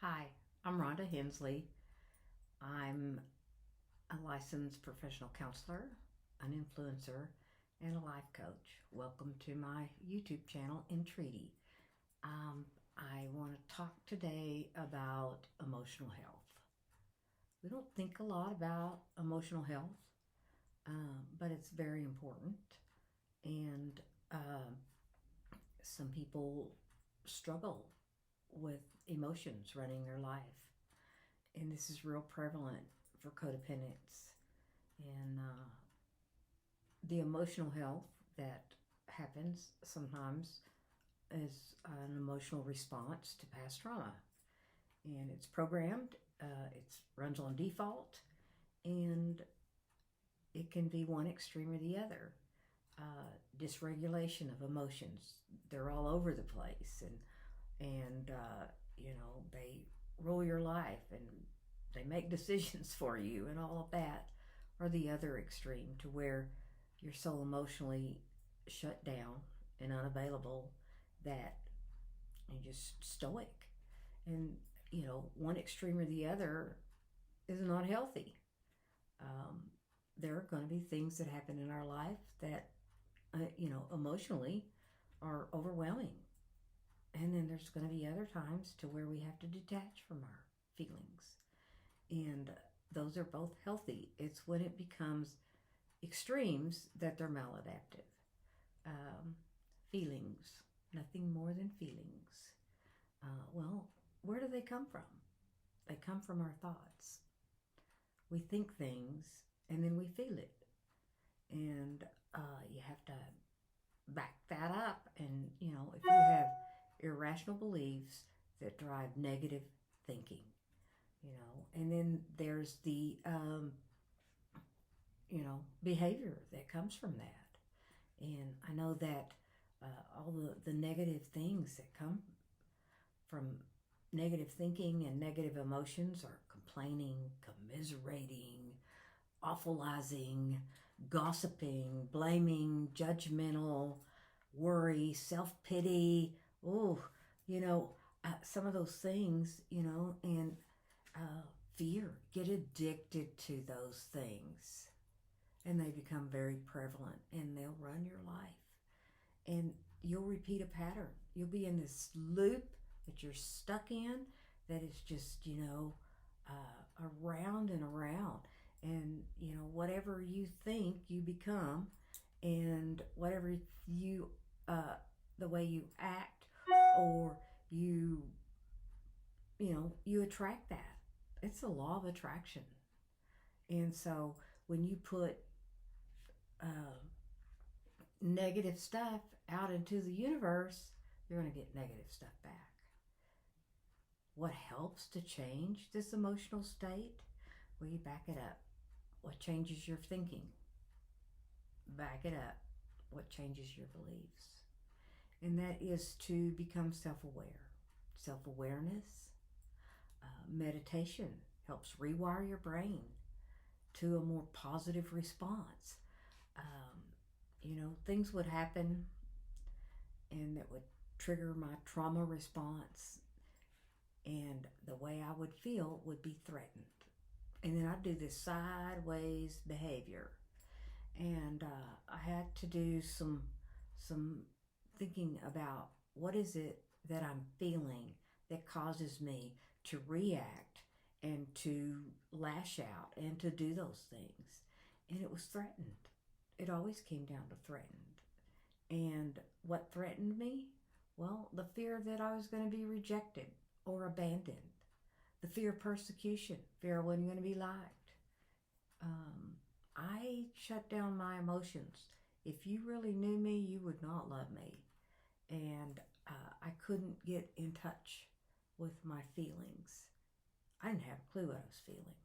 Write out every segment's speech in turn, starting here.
Hi, I'm Rhonda Hensley. I'm a licensed professional counselor, an influencer, and a life coach. Welcome to my YouTube channel, Entreaty. I want to talk today about emotional health. We don't think a lot about emotional health, but it's very important. And some people struggle with emotions running their life. And this is real prevalent for codependents. And the emotional health that happens sometimes is an emotional response to past trauma. And it's programmed, it runs on default, and it can be one extreme or the other. Dysregulation of emotions, they're all over the place, and they rule your life and they make decisions for you and all of that. Or the other extreme, to where you're so emotionally shut down and unavailable that you're just stoic. And one extreme or the other is not healthy. There are going to be things that happen in our life that emotionally are overwhelming. And then there's going to be other times to where we have to detach from our feelings. And those are both healthy. It's when it becomes extremes that they're maladaptive. Feelings, nothing more than feelings. Well, where do they come from? They come from our thoughts. We think things and then we feel it. And you have to back that up. And, if you have irrational beliefs that drive negative thinking, and then there's the, behavior that comes from that. And I know that all the negative things that come from negative thinking and negative emotions are complaining, commiserating, awfulizing, gossiping, blaming, judgmental, worry, self-pity. Some of those things, and fear. Get addicted to those things, and they become very prevalent, and they'll run your life. And you'll repeat a pattern. You'll be in this loop that you're stuck in, that is just, around and around. And, whatever you think, you become, and whatever you, the way you act, or you attract that. It's the law of attraction. And so when you put negative stuff out into the universe, you're going to get negative stuff back. What helps to change this emotional state? Well, you back it up. What changes your thinking? Back it up. What changes your beliefs? And that is to become self-aware. Self-awareness. Meditation helps rewire your brain to a more positive response. Things would happen and that would trigger my trauma response, and the way I would feel would be threatened. And then I'd do this sideways behavior. And I had to do some thinking about, what is it that I'm feeling that causes me to react and to lash out and to do those things. And it was threatened. It always came down to threatened. And what threatened me? Well, the fear that I was going to be rejected or abandoned. The fear of persecution, fear I wasn't going to be liked. I shut down my emotions. If you really knew me, you would not love me. And I couldn't get in touch with my feelings. I didn't have a clue what I was feeling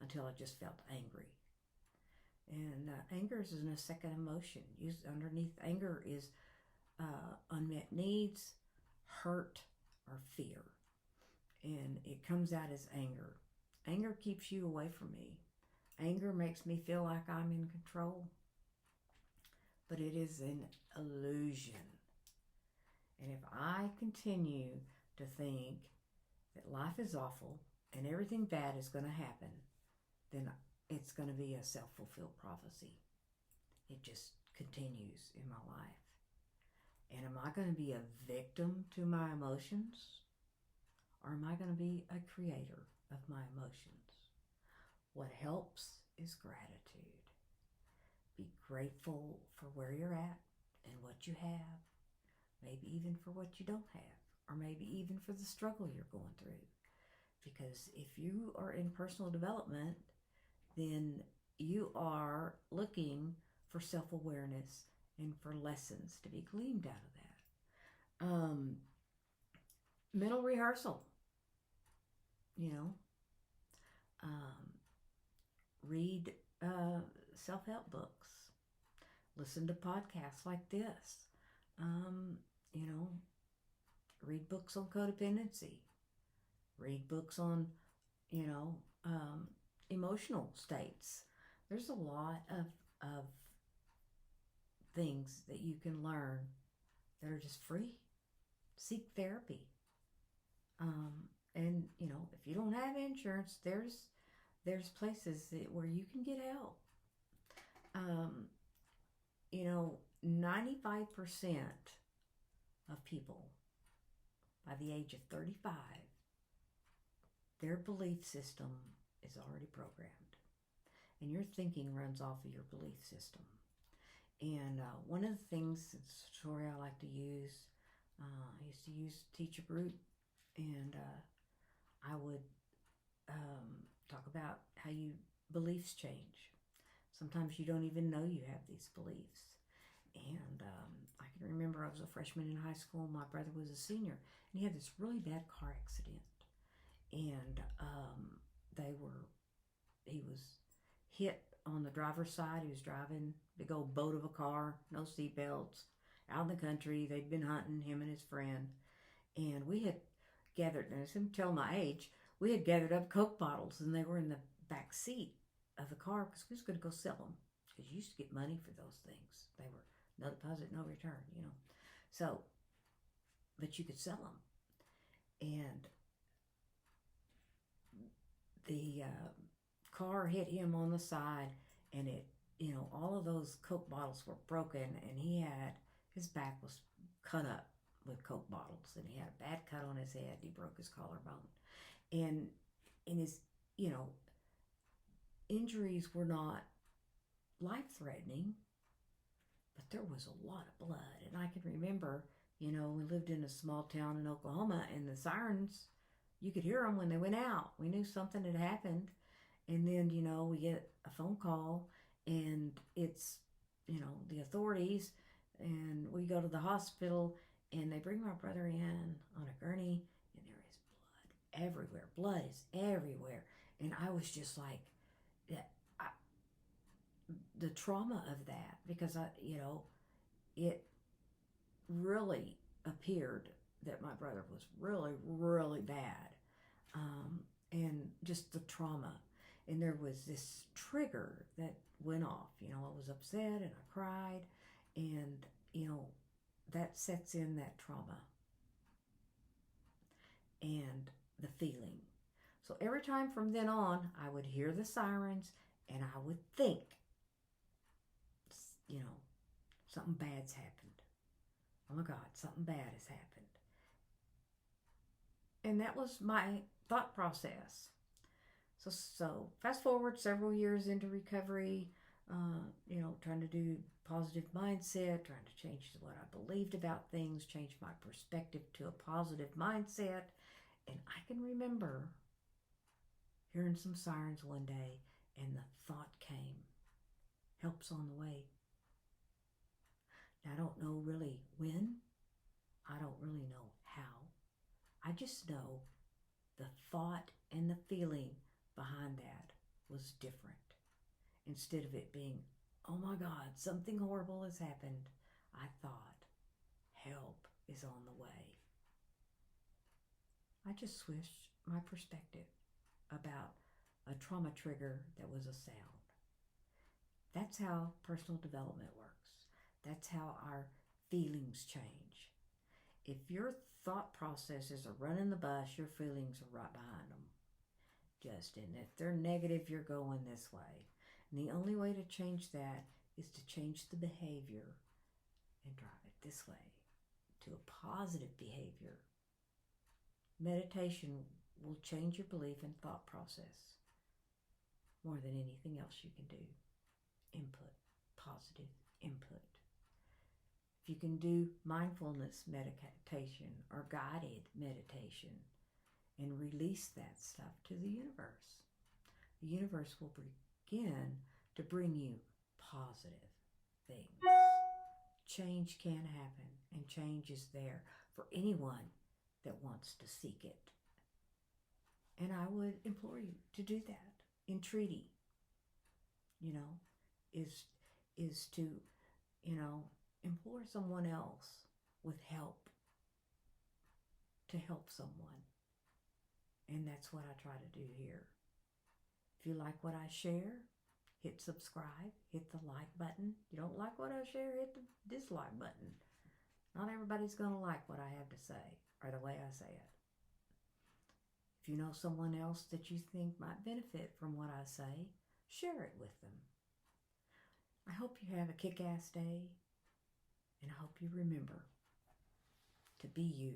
until I just felt angry. And anger is a second emotion. Underneath anger is unmet needs, hurt, or fear. And it comes out as anger. Anger keeps you away from me. Anger makes me feel like I'm in control. But it is an illusion. And if I continue to think that life is awful and everything bad is going to happen, then it's going to be a self-fulfilled prophecy. It just continues in my life. And am I going to be a victim to my emotions? Or am I going to be a creator of my emotions? What helps is gratitude. Be grateful for where you're at and what you have. Maybe even for what you don't have. Or maybe even for the struggle you're going through. Because if you are in personal development, then you are looking for self-awareness and for lessons to be gleaned out of that. Mental rehearsal, read self-help books, listen to podcasts like this, read books on codependency, read books on, emotional states. There's a lot of things that you can learn that are just free. Seek therapy. And if you don't have insurance, there's places where you can get help. 95% of people by the age of 35, their belief system is already programmed. And your thinking runs off of your belief system. And one of the things, it's a story I like to use, I used to use Teacher Brute, and I would talk about how beliefs change. Sometimes you don't even know you have these beliefs. And I can remember I was a freshman in high school. My brother was a senior, and he had this really bad car accident. And he was hit on the driver's side. He was driving a big old boat of a car, no seatbelts, out in the country. They'd been hunting, him and his friend. And we had gathered, and I didn't tell my age, we had gathered up Coke bottles, and they were in the back seat of the car because we was going to go sell them. Because you used to get money for those things. They were no deposit, no return, So, but you could sell them. And the car hit him on the side, and it, all of those Coke bottles were broken, and his back was cut up with Coke bottles, and he had a bad cut on his head. He broke his collarbone. And his, injuries were not life-threatening, but there was a lot of blood. And I can remember, we lived in a small town in Oklahoma, and the sirens, you could hear them when they went out. We knew something had happened. And then, we get a phone call, and it's, the authorities, and we go to the hospital, and they bring my brother in on a gurney, and there is blood everywhere. Blood is everywhere. And I was just like, the trauma of that, because it really appeared that my brother was really, really bad. And just the trauma. And there was this trigger that went off. I was upset and I cried. And, that sets in that trauma. And the feeling. So every time from then on, I would hear the sirens and I would think, something bad's happened. Oh my God, something bad has happened. And that was my thought process. So fast forward several years into recovery, trying to do positive mindset, trying to change what I believed about things, change my perspective to a positive mindset. And I can remember hearing some sirens one day, and the thought came, help's on the way. Now, I don't know really when. I don't really know how. I just know the thought and the feeling behind that was different. Instead of it being, oh my God, something horrible has happened, I thought, help is on the way. I just switched my perspective about a trauma trigger that was a sound. That's how personal development works. That's how our feelings change. If your thought processes are running the bus, your feelings are right behind them. And if they're negative, you're going this way. And the only way to change that is to change the behavior and drive it this way to a positive behavior. Meditation will change your belief and thought process more than anything else you can do. Input, positive input. If you can do mindfulness meditation or guided meditation and release that stuff to the universe will begin to bring you positive things. Change can happen, and change is there for anyone that wants to seek it. And I would implore you to do that. Entreaty, is to, implore someone else with help to help someone. And that's what I try to do here. If you like what I share, hit subscribe, hit the like button. If you don't like what I share, hit the dislike button. Not everybody's going to like what I have to say or the way I say it. If you know someone else that you think might benefit from what I say, share it with them. I hope you have a kick-ass day, and I hope you remember to be you.